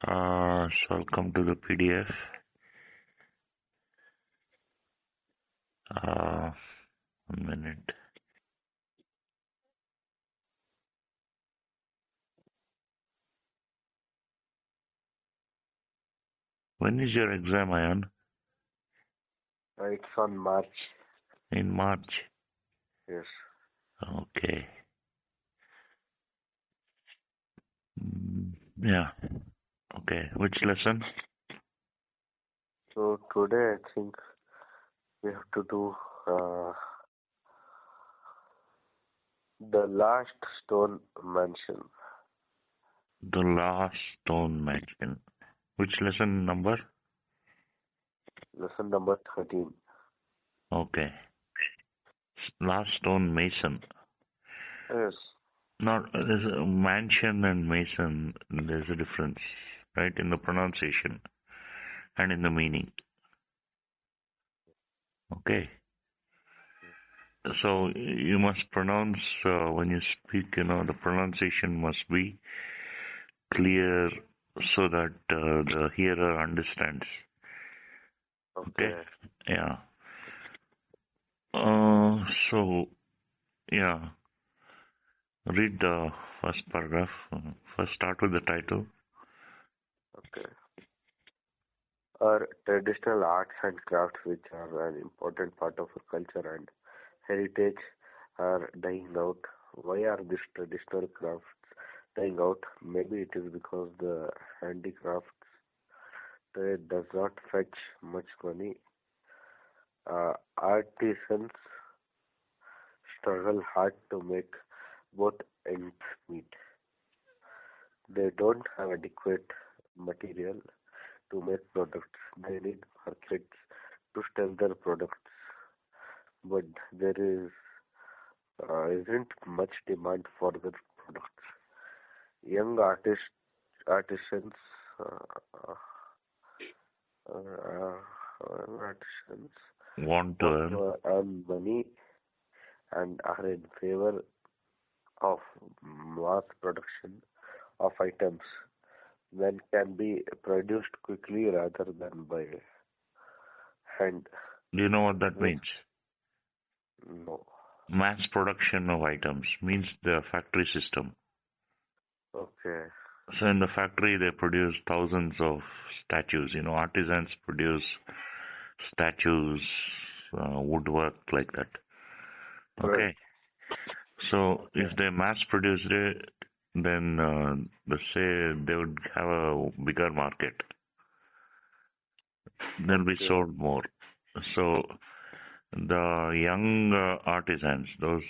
So I'll come to the PDF. Uh, 1 minute. When is your exam, Ayan? It's on March. In March. Yes. Okay. Yeah. Okay. Which lesson? So today I think we have to do the last stone mansion. The last stone mansion. Which lesson number? Lesson number 13. Okay. Last stone mason. Yes. Not there's a mansion and mason. There's a difference, right, in the pronunciation and in the meaning. Okay. So you must pronounce when you speak. The pronunciation must be clear so that the hearer understands. Okay. Yeah. So yeah. Read the first paragraph. First, start with the title. Okay. Our traditional arts and crafts, which are an important part of our culture and heritage, are dying out. Why are these traditional crafts dying out? Maybe it is because the handicrafts trade does not fetch much money. Artisans struggle hard to make both ends meet. They don't have adequate material to make products. They need markets to sell their products. But there isn't much demand for their products. Young artisans, uh, artisans Want to earn. earn money and are in favor of mass production of items that can be produced quickly rather than by hand. Do you know what that means? No. Mass production of items means the factory system. Okay. So in the factory, they produce thousands of statues. Artisans produce statues, woodwork like that. Okay. Right. So if they mass produced it, then they would have a bigger market. They'll be sold more. So the young artisans, those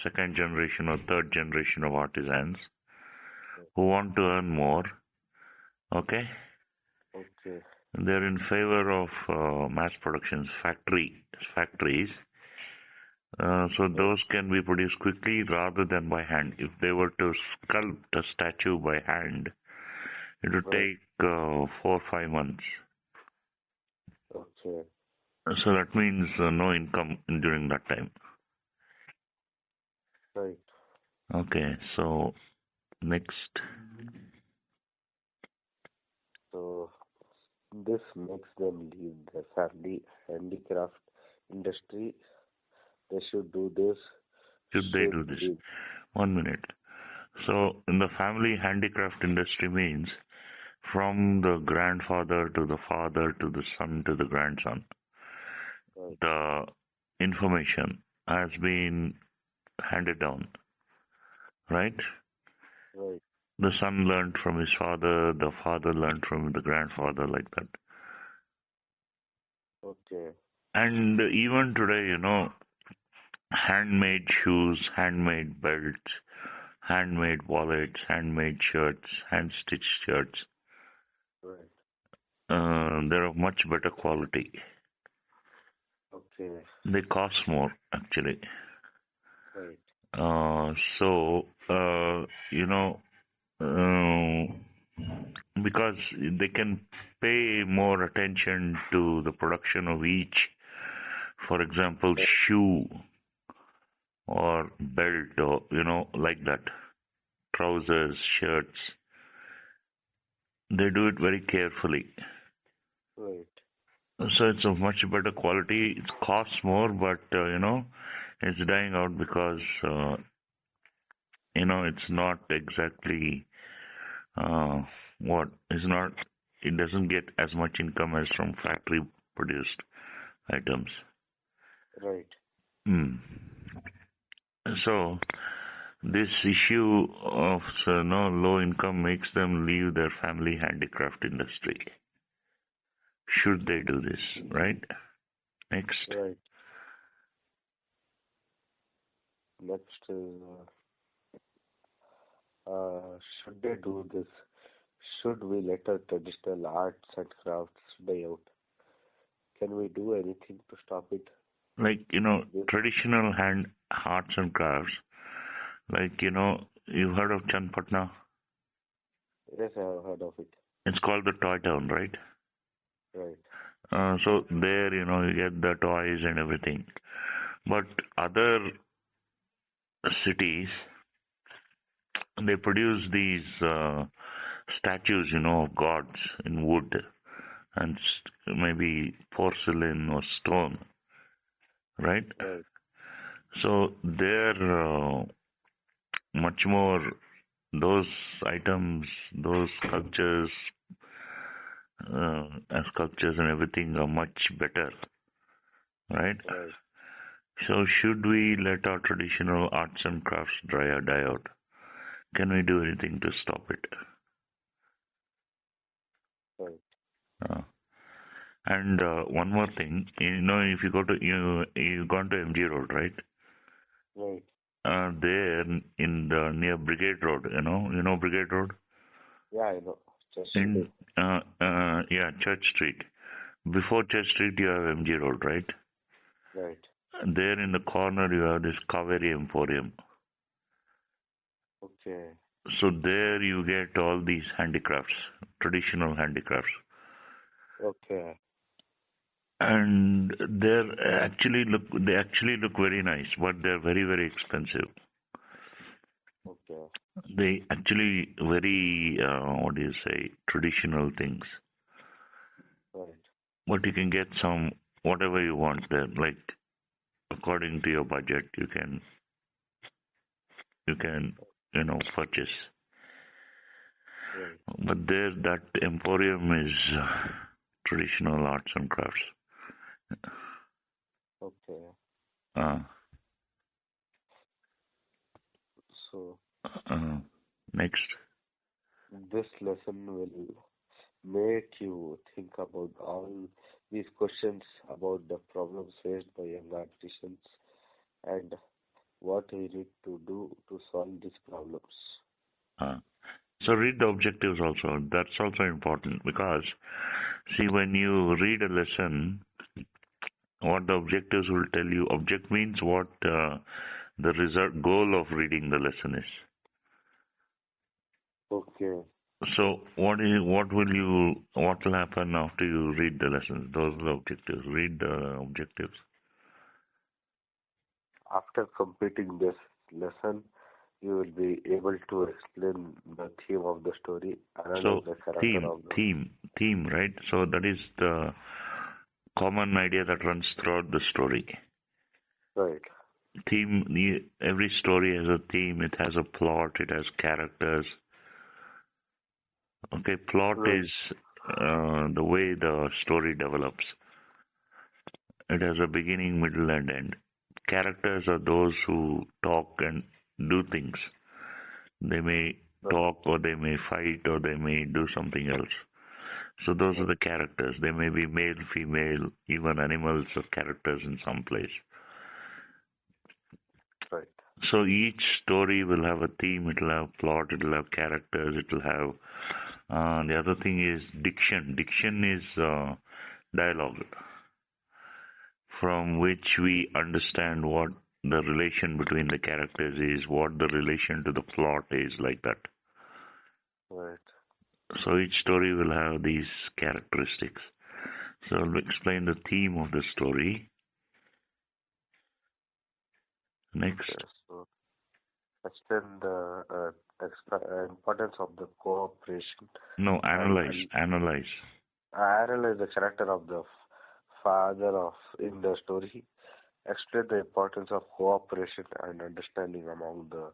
second generation or third generation of artisans who want to earn more, okay, they're in favor of mass productions, factories. So those can be produced quickly rather than by hand. If they were to sculpt a statue by hand, it would take 4 or 5 months. Okay. So that means no income during that time. Right. Okay, so next. So this makes them leave the family handicraft industry. They should do this. Should they do this? 1 minute. So in the family handicraft industry means from the grandfather to the father to the son to the grandson. Right. The information has been handed down, right? Right. The son learned from his father, the father learned from the grandfather, like that. Okay. And even today, handmade shoes, handmade belts, handmade wallets, handmade shirts, hand-stitched shirts. Right. They're of much better quality. Okay. They cost more, actually. Right. Because they can pay more attention to the production of each, for example, shoe or belt or, like that, trousers, shirts. They do it very carefully. Right. So it's of much better quality. It costs more, but it's dying out because it's not exactly uh, what is not. It doesn't get as much income as from factory produced items. Right. Hmm. So this issue of low income makes them leave their family handicraft industry. Should they do this, right? Next. Right. Next is, should they do this? Should we let our traditional arts and crafts die out? Can we do anything to stop it? Like, This, traditional hand arts and crafts. Like, you've heard of Chandpatna? yes, I have heard of it. It's called the toy town, right? Right. So there, you get the toys and everything. But other cities, they produce these statues, of gods in wood and maybe porcelain or stone, right? Right. So they're much more, those items, those sculptures and everything are much better, right? Right. So should we let our traditional arts and crafts die out? Can we do anything to stop it? Right. Uh, and one more thing, if you go to you've gone to MG Road, right? Right. There in the near Brigade Road, Brigade Road Yeah, I know. Just in yeah, Church Street. Before Church Street, you have MG Road, right? right. There in the corner, you have this Kaveri Emporium. Okay. So there you get all these handicrafts, traditional handicrafts. Okay. And they actually look very nice, but they're very, very expensive. Okay. They actually very, what do you say, traditional things. Right. But you can get some, whatever you want there, like according to your budget, you can, purchase. Right. But there, that emporium is traditional arts and crafts. Okay. Uh, So Next. this lesson will make you think about all these questions about the problems faced by young artisans and what we need to do to solve these problems. Uh, so read the objectives also. That's also important because, see, when you read a lesson, what the objectives will tell you. Object means what the result goal of reading the lesson is. Okay. So what will happen after you read the lessons? Those are the objectives. Read the objectives. After completing this lesson, you will be able to explain the theme of the story, analyze So the character theme, of the. theme, theme, right? So that is the common idea that runs throughout the story. Right. Every story has a theme. It has a plot. It has characters. Okay, plot Right. is the way the story develops. It has a beginning, middle, and end. Characters are those who talk and do things. They may talk, or they may fight, or they may do something else. So those are the characters. They may be male, female, even animals are characters in some place. Right. So each story will have a theme, it will have plot, it will have characters, it will have. The other thing is diction. Diction is dialogue, from which we understand what the relation between the characters is, what the relation to the plot is, like that. Right. So each story will have these characteristics. So I'll explain the theme of the story. Next. Okay. So explain the importance of the cooperation No, and analyze. analyze the character of the father of in the story. Explain the importance of cooperation and understanding among the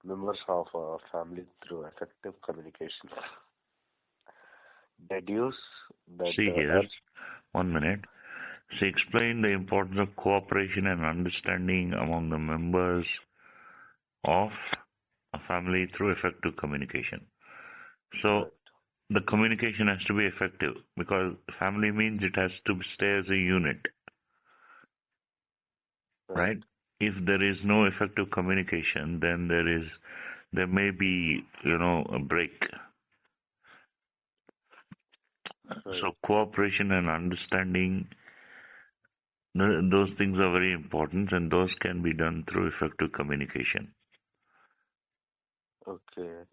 members of a family through effective communication. Deduce that See the here, 1 minute. She explained the importance of cooperation and understanding among the members of a family through effective communication. So the communication has to be effective because family means it has to stay as a unit, right? If there is no effective communication, then there may be a break. So cooperation and understanding, those things are very important, and those can be done through effective communication. Okay.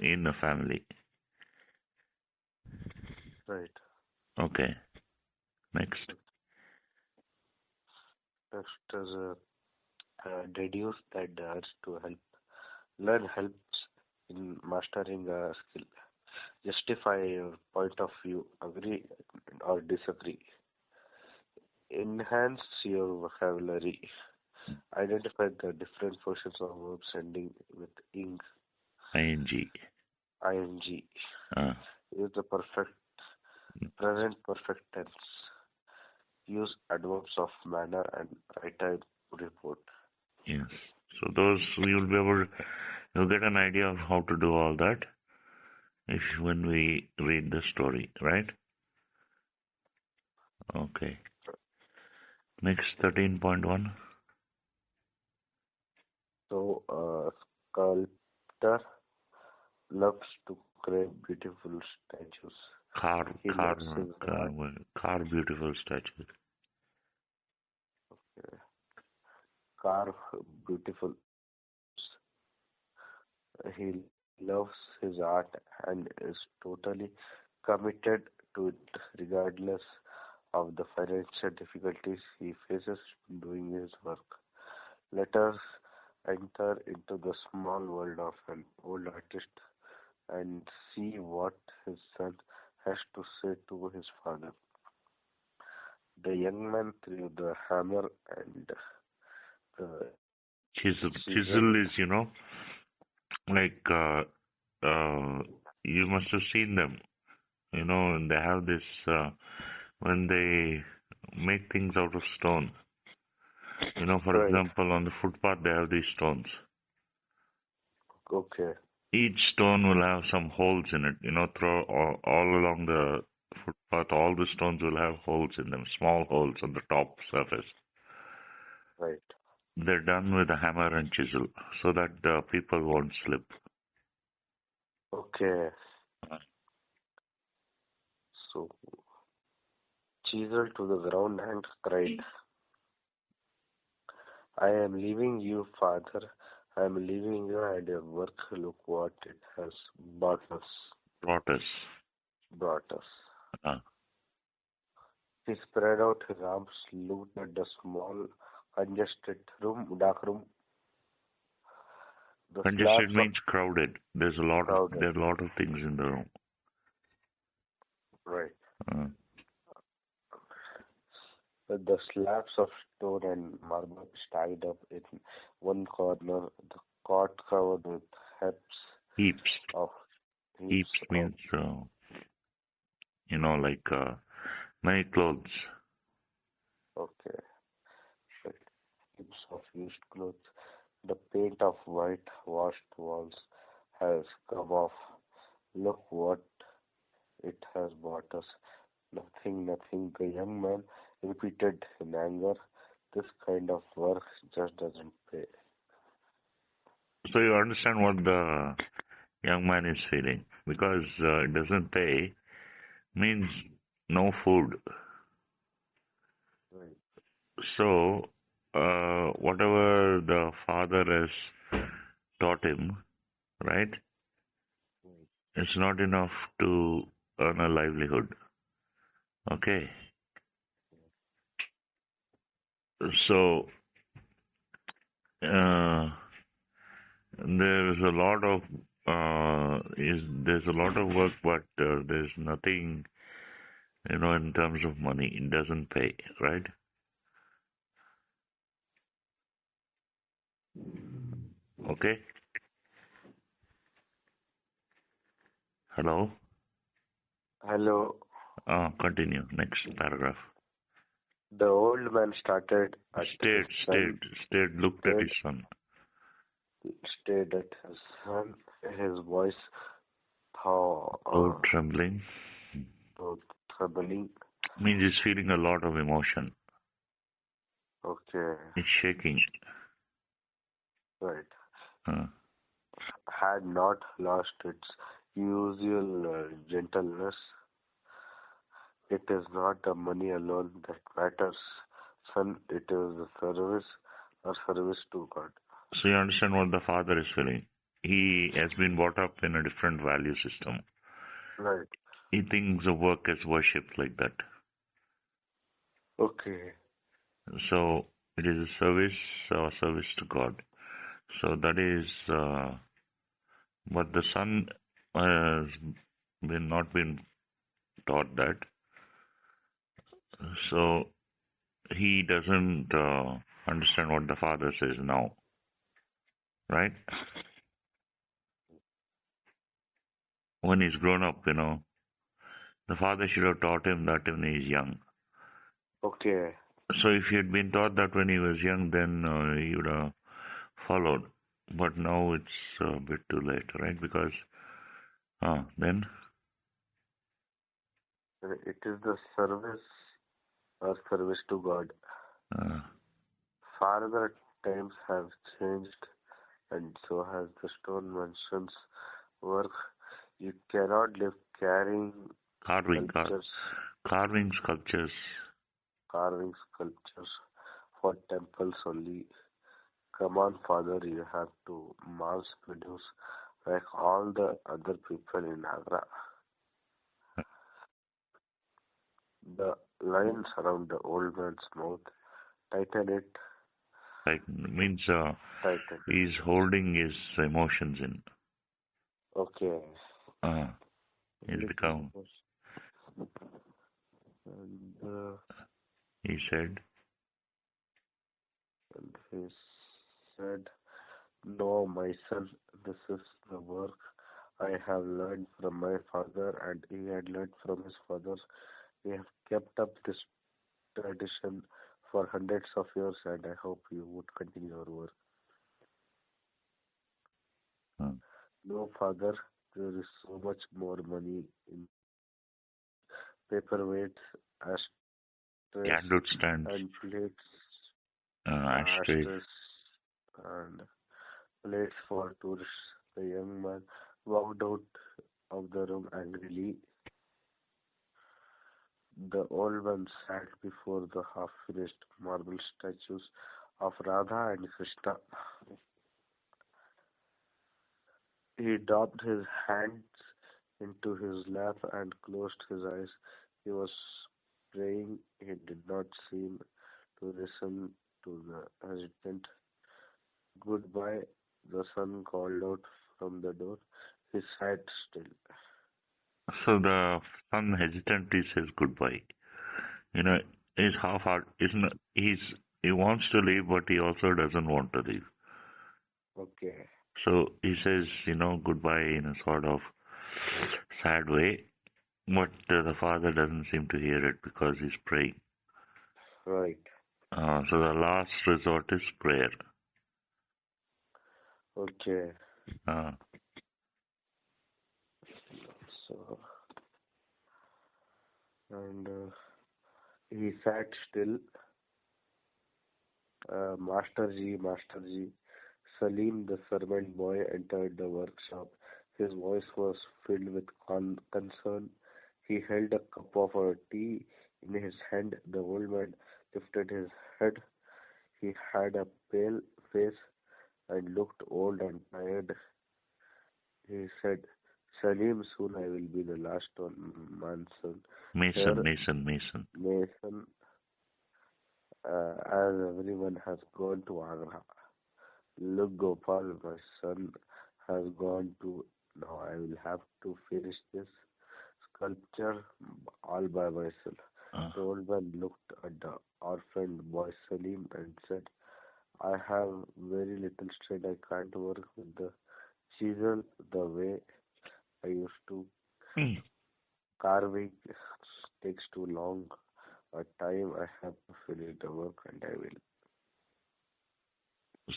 In a family. Right. Okay. Next. Next is deduce that the urge to learn helps in mastering a skill. Justify your point of view, agree or disagree. Enhance your vocabulary. Identify the different portions of verbs ending with ing. ing. ing. Use the present perfect tense. Use adverbs of manner and right time report. Yes. So those you'll get an idea of how to do all that when we read the story, right? Okay. Next, 13.1. So, sculptor loves to create beautiful statues. Carve beautiful statues. Okay. Carve beautiful. He loves his art and is totally committed to it regardless of the financial difficulties he faces doing his work. Let us enter into the small world of an old artist and see what his son has to say to his father. The young man threw the hammer and the chisel. Chisel is, like you must have seen them. They have this when they make things out of stone. For example, on the footpath they have these stones. Okay. Each stone will have some holes in it. Through all along the footpath, all the stones will have holes in them, small holes on the top surface. Right. They're done with a hammer and chisel so that the people won't slip. Okay. So, chisel to the ground and cried, I am leaving you, father. I am leaving you and your work. Look what it has brought us. Brought us. He spread out his arms, looked at the small, congested dark room. Congested means crowded. There are a lot of things in the room. Right. The slabs of stone and marble stacked up in one corner, the cot covered with heaps means like many clothes. Okay. Heaps of used clothes. The paint of whitewashed walls has come off. Look what it has brought us. Nothing. The young man repeated in anger. This kind of work just doesn't pay. So you understand what the young man is feeling. Because it doesn't pay means no food. Right. So whatever the father has taught him, right? It's not enough to earn a livelihood. Okay. So there is a lot of there's a lot of work, but there's nothing, in terms of money. It doesn't pay, right? Okay. Hello. Hello. Continue. Next paragraph. The old man started at his son, Looked at his son. stared at his son, his voice how Trembling. troubling. Means he's feeling a lot of emotion. Okay, It's shaking. right. Uh, Had not lost its usual gentleness. It is not the money alone that matters, son. It is the service or service to God. so you understand what the father is feeling. He has been brought up in a different value system. Right. He thinks of work as worship like that. Okay. So it is a service to God. So that is, but the son has not been taught that. So he doesn't understand what the father says now, right? When he's grown up, the father should have taught him that when he's young. Okay. So if he had been taught that when he was young, then he would have followed. But now it's a bit too late, right? Because then It is the service or service to God. Farther times have changed, and so has the stonemason's work. You cannot live carrying carving sculptures. carving sculptures for temples only. Come on, Father, you have to mass produce like all the other people in Agra. The lines around the old man's mouth, tighten it. Means Tighten. he's holding his emotions in. Okay. He's become. And He said. And he said, "No, my son, this is the work I have learned from my father, and he had learned from his father. We have kept up this tradition for hundreds of years, and I hope you would continue your work." No, father, there is so much more money in paperweights, ashtrays, Candle stands, and plates, ashtrays, and plates for tourists. The young man walked out of the room angrily. The old man sat before the half-finished marble statues of Radha and Krishna. He dropped his hands into his lap and closed his eyes. He was praying. He did not seem to listen to the hesitant goodbye the son called out from the door. He sat still. So the son hesitantly says goodbye. He's half-hearted. He wants to leave, but he also doesn't want to leave. Okay. So he says, goodbye in a sort of sad way, but the father doesn't seem to hear it because he's praying. Right. So the last resort is prayer. Okay. And he sat still. Masterji. Salim, the servant boy, entered the workshop. His voice was filled with concern. He held a cup of tea in his hand. The old man lifted his head. He had a pale face and looked old and tired. He said, "Salim, soon I will be the last man's son." Mason. As everyone has gone to Agra. Look, Gopal, my son has gone to. Now I will have to finish this sculpture all by myself. Uh, The old man looked at the orphaned boy Salim and said, I have very little strength. I can't work with the chisel the way I used to. hmm. Carving takes too long a time. I have to finish the work and I will.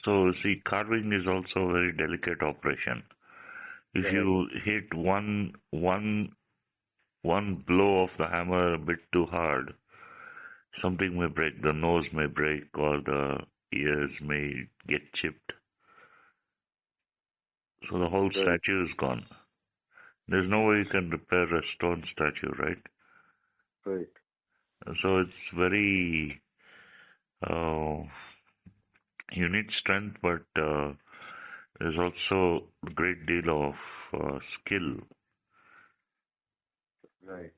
So, see, carving is also a very delicate operation. If Right, you hit one blow of the hammer a bit too hard, something may break. The nose may break, or the ears may get chipped. So the whole right, statue is gone. There's no way you can repair a stone statue, right? right, So it's very, uh, you need strength, but there's also a great deal of skill. right.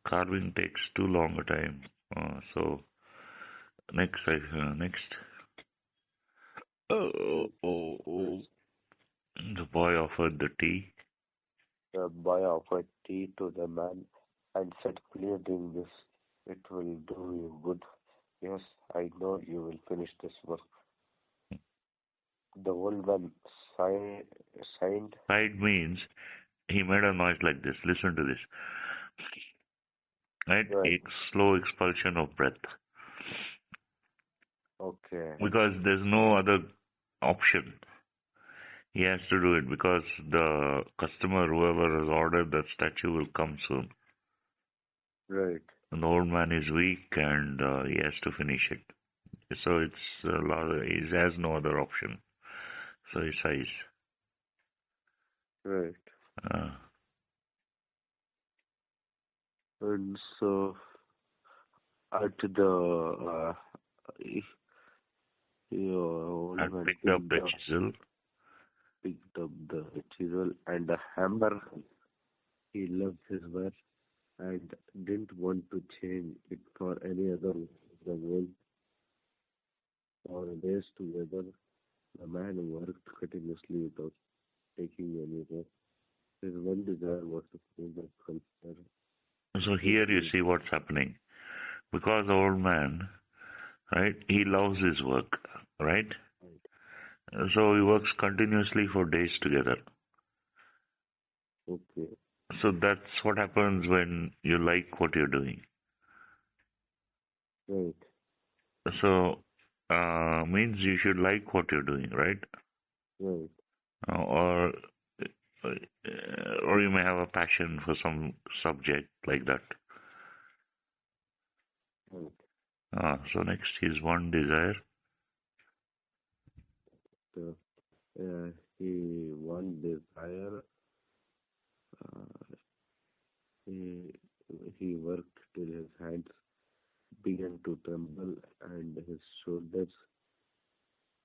Carving takes too long a time. So next. Oh. The boy offered the tea. The boy offered tea to the man and said, Clear drink this. It will do you good. Yes, I know you will finish this work. The old man signed. Sighed means he made a noise like this. Listen to this. Right? Right. A slow expulsion of breath. Okay. Because there's no other option. He has to do it because the customer, whoever has ordered that statue, will come soon. Right. And the old man is weak and he has to finish it. So he has no other option. So he sighs. Right. Uh, And so at the old and man picked up the chisel. picked up the chisel and the hammer. He loved his work and didn't want to change it for any other. The world for days together, the man worked continuously without taking any rest. His one desire was to finish the sculpture. So here you see what's happening. Because the old man, right, he loves his work, right? So he works continuously for days together. Okay. So that's what happens when you like what you're doing. Right. So means you should like what you're doing, right? Right. Or or you may have a passion for some subject like that. Right. So next is one desire. So, he one desire. Uh, he he worked till his hands began to tremble and his shoulders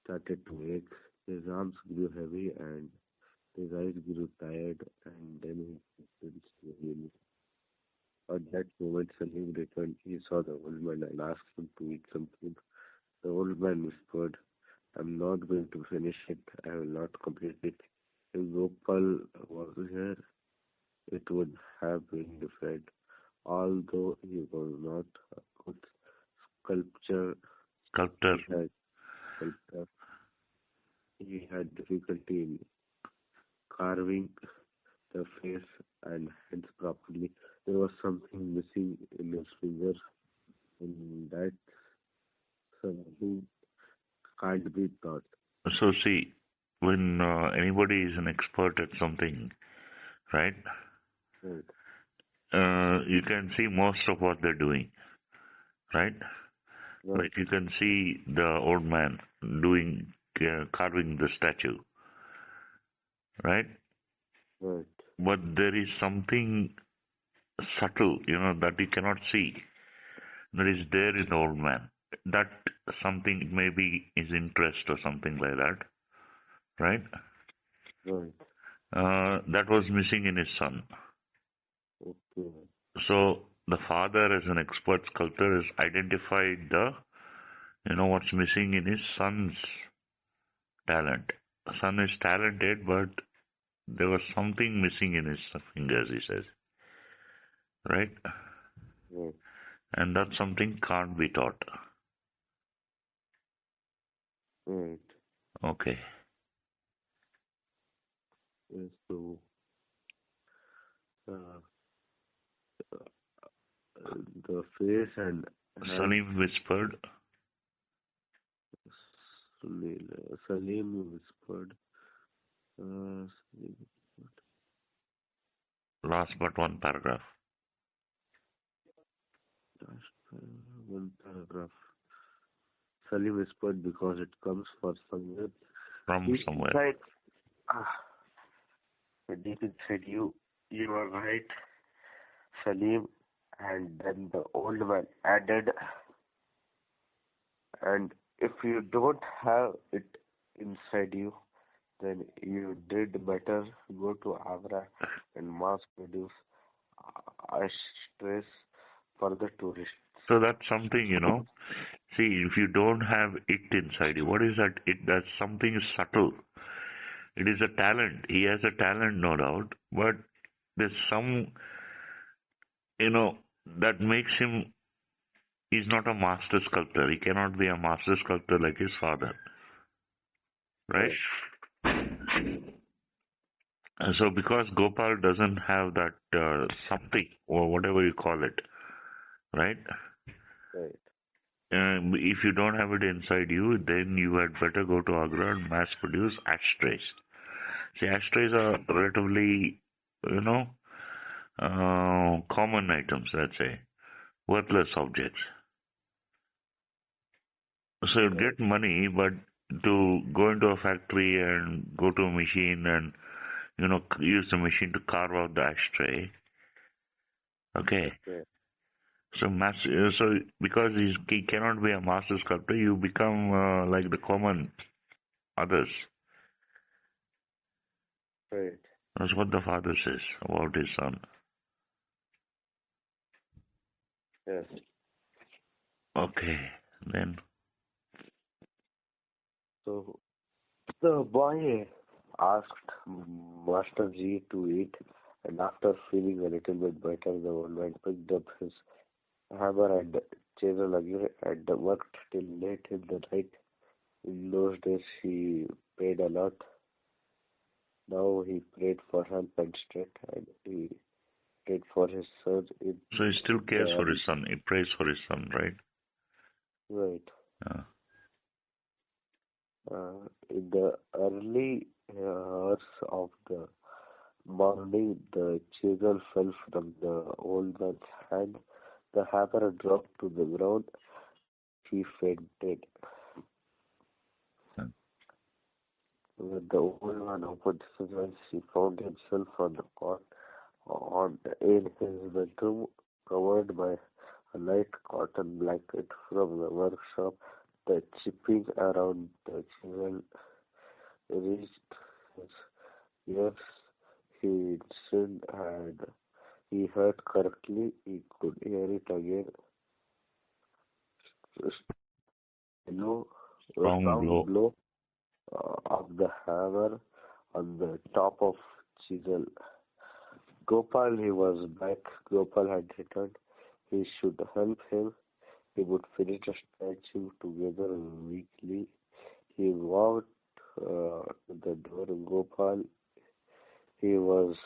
started to ache. His arms grew heavy and his eyes grew tired, and then he felt slowly. At that moment, Salim returned. He saw the old man and asked him to eat something. The old man whispered, I'm not going to finish it. I will not complete it. If Gopal was here, it would have been different. Although he was not a good sculpture, Sculptor. sculptor, he had difficulty in carving the face and hands properly. There was something missing in his fingers, and that something can't be taught. So see, when anybody is an expert at something, right? Right, You can see most of what they're doing, right? right, Like you can see the old man doing carving the statue, right? right, But there is something subtle, that you cannot see, that is there in the old man. That something maybe is interest or something like that, right? right. That was missing in his son. Okay, So the father, as an expert sculptor, has identified what's missing in his son's talent. son is talented, but there was something missing in his fingers, he says. Right? Right. And that something can't be taught. Right. Okay. Yes, so uh, the face and hand. Salim whispered. Salim whispered. Salim whispered. Last but one paragraph. Last one paragraph. Salim whispered because it comes for somewhere. From somewhere. Right. Deep inside you, you are right, Salim. And then the old man added, and if you don't have it inside you, then you did better go to Agra and mass produce ashtrays for the tourists. So that's something, See, if you don't have it inside you, what is that? That's something subtle. It is a talent. He has a talent, no doubt, but there's some, that makes him. He's not a master sculptor. He cannot be a master sculptor like his father, right? So because Gopal doesn't have that something or whatever you call it, right? Right. If you don't have it inside you, then you had better go to Agra and mass produce ashtrays. See, ashtrays are relatively, common items, let's say, worthless objects. So you get money, but to go into a factory and go to a machine and, use the machine to carve out the ashtray. Okay. So because he cannot be a master sculptor, you become like the common others. Right. That's what the father says about his son. Yes. Okay, then. So the boy asked Master G to eat, and after feeling a little bit better, the old man picked up his hammer and chisel again and worked till late in the night. In those days, he prayed a lot. Now he prayed for help and strength, and he prayed for his son. So he still cares for his son. He prays for his son, right? Right. Yeah. In the early hours of the morning, the chisel fell from the old man's hand. The hammer dropped to the ground. He fainted. When the old man opened his eyes, he found himself on the cot in his bedroom, covered by a light cotton blanket from the workshop. The chipping around the chisel reached his ears. He listened and he heard correctly. He could hear it again. Strong blow of the hammer on the top of chisel. Gopal, he was back. Gopal had returned. He should help him. He would finish the statue together weekly. He walked to the door. Gopal, he was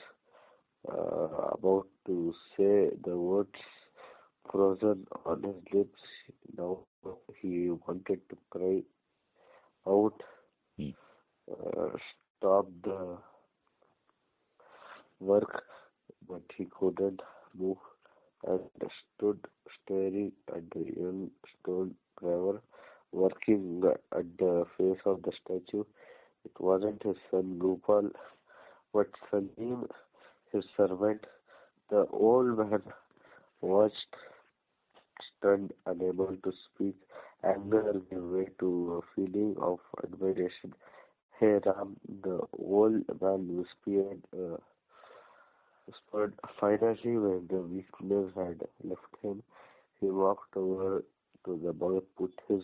about to say the words frozen on his lips. Now he wanted to cry out, stop the work, but he couldn't move and stood staring at the young stone driver working at the face of the statue. It wasn't his son Gopal, but Salim, his servant. The old man watched, stunned, unable to speak. Anger gave way to a feeling of admiration. Hey Ram, the old man whispered. Finally, when the weakness had left him, he walked over to the boy, put his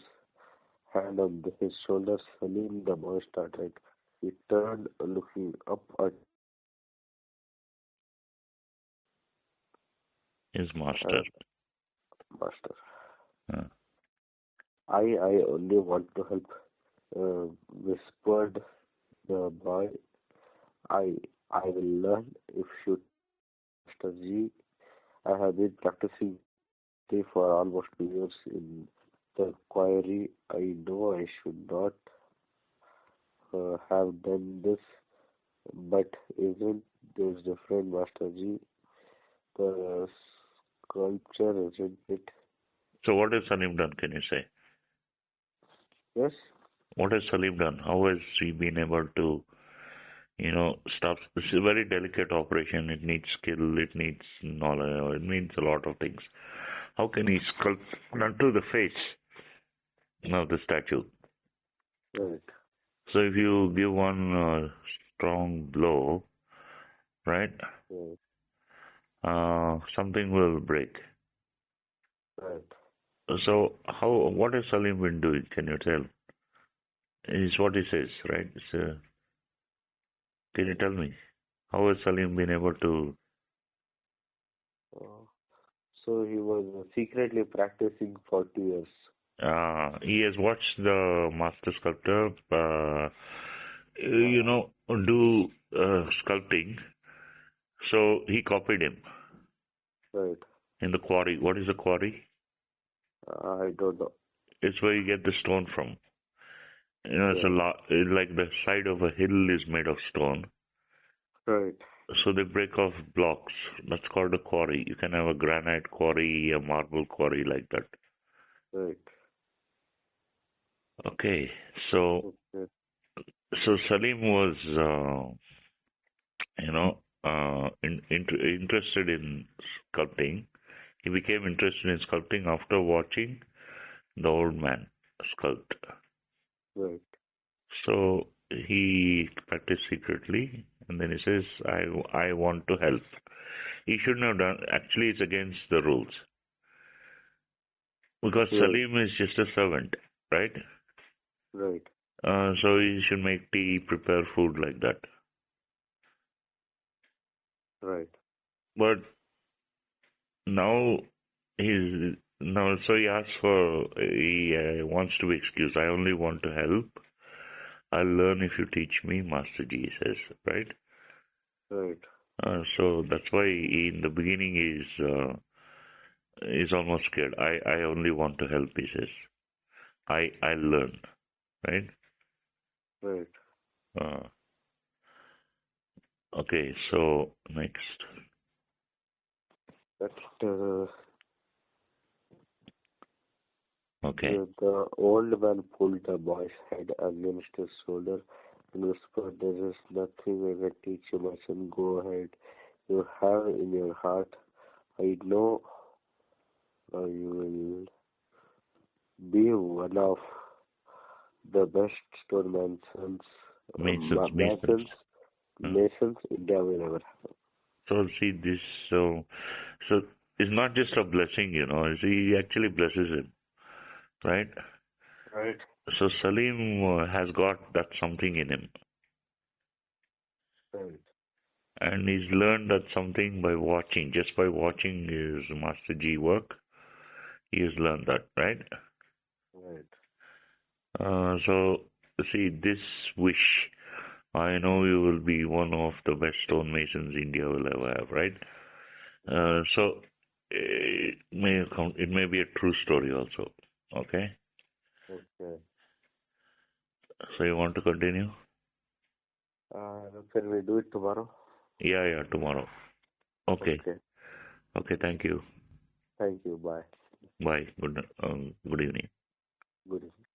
hand on his shoulder. Salim, the boy started He turned, looking up at His master. uh, Master. Uh, I only want to help, whispered the boy. I I will learn if you, Master Ji. I have been practicing for almost 2 years in the quarry. I know I should not have done this, but isn't this different, Master Ji? The sculpture, isn't it? so what has Salim done, can you say? Yes? What has Salim done? How has he been able to, stop? This is a very delicate operation. It needs skill, it needs knowledge, it means a lot of things. How can he sculpt onto the face of the statue? Right. So if you give one strong blow, right, Right. something will break. Right. So what has Salim been doing? Can you tell? Is what he says, right? Can you tell me? How has Salim been able to? Uh, so he was secretly practicing for 2 years. He has watched the master sculptor, do sculpting. So he copied him Right. in the quarry. What is a quarry? I don't know. It's where you get the stone from. It's Right. like the side of a hill is made of stone. Right. So they break off blocks. That's called a quarry. You can have a granite quarry, a marble quarry like that. Right. Okay. So Okay. Salim was, interested in sculpting. He became interested in sculpting after watching the old man sculpt. Right. So he practiced secretly, and then he says, "I want to help." He shouldn't have done. Actually, it's against the rules because Right. Salim is just a servant, right? Right. So he should make tea, prepare food like that. Right. But now so he asks for he wants to be excused. I only want to help. I'll learn if you teach me, Master Ji says, right? Right. So that's why he, in the beginning is almost scared. I only want to help, he says. I'll learn, right? Right. Uh, okay, so next. That Okay. the old man pulled the boy's head against his shoulder and whispered, "There is nothing I can teach you, my son. Go ahead. You have in your heart. I know you will be one of the best stonemasons, Masons. masons India will ever have." So see this, so it's not just a blessing, he actually blesses him, right? Right. So Salim has got that something in him, Right. and he's learned that something by watching, just by watching his Master Ji work, he has learned that, right? Right. So see this wish, I know you will be one of the best stonemasons India will ever have, right? So it may be a true story also. Okay. Okay. So you want to continue? Can we do it tomorrow? Yeah, tomorrow. Okay. Okay. Okay. Thank you. Thank you. Bye. Bye. Good evening. Good evening.